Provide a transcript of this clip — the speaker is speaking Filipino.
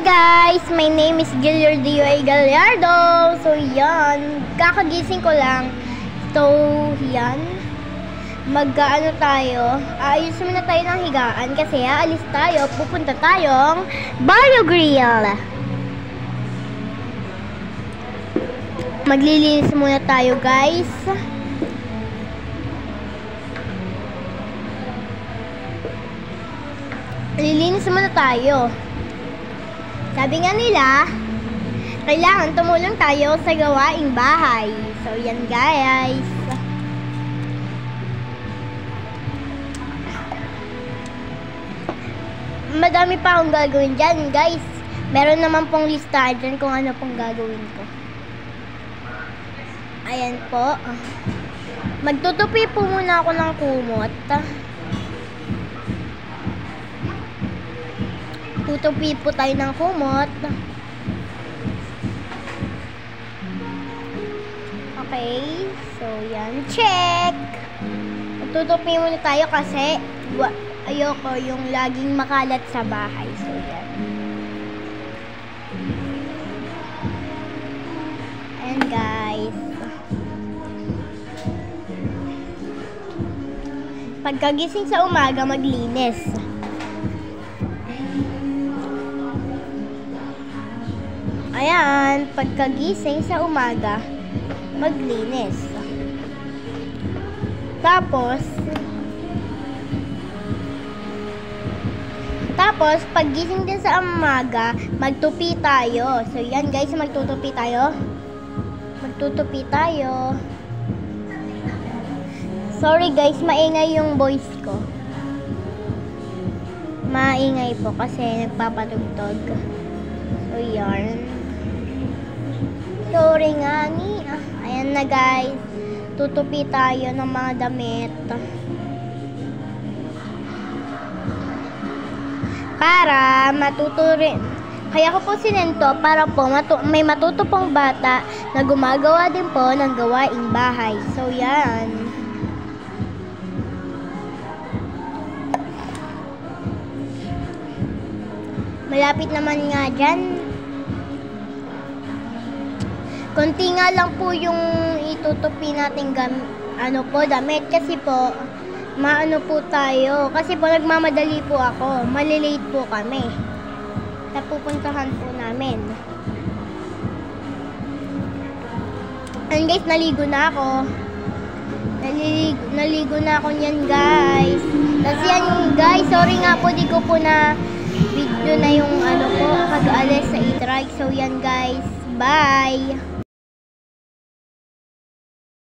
guys! My name is Gillardio A. Gallardo. So yan, kakagising ko lang. So yan, mag-ano tayo, aayos muna tayo ng higaan kasi aalis tayo, pupunta tayong Barrio Grill. Maglilinis muna tayo guys. Lilinis muna tayo. Sabi nga nila, kailangan tumulong tayo sa gawaing bahay. So yan guys. Madami pa akong gagawin dyan guys. Meron naman pong listahan dyan kung ano pong gagawin ko. Ayan po. Magtutupi po muna ako ng kumot. Tutupi po tayo ng kumot. Okay. So, yan. Check! Tutupi muna tayo kasi ayoko yung laging makalat sa bahay. So, yan. Ayan, guys. Pagkagising sa umaga, maglinis. Ayan, pagkagising sa umaga, maglinis. Tapos, paggising din sa umaga, magtupi tayo. So, yan guys, magtutupi tayo. Magtutupi tayo. Sorry guys, maingay yung voice ko. Maingay po kasi nagpapatugtog. So, yan. Sorry nga ni. Ayan na guys. Tutupi tayo ng mga damit. Para matuturin. Kaya ko po sinento para po may matutupong bata na gumagawa din po ng gawaing bahay. So yan. Malapit naman nga dyan. Konti nga lang po yung itutupi natin damit kasi po maano po tayo kasi po nagmamadali po ako, malilate po kami sa pupuntahan po namin. And guys, naligo na ako. Naligo na ako niyan guys. Tapos yan guys, sorry nga po di ko po na video na yung po pag-alis sa e-trike. So yan guys, bye!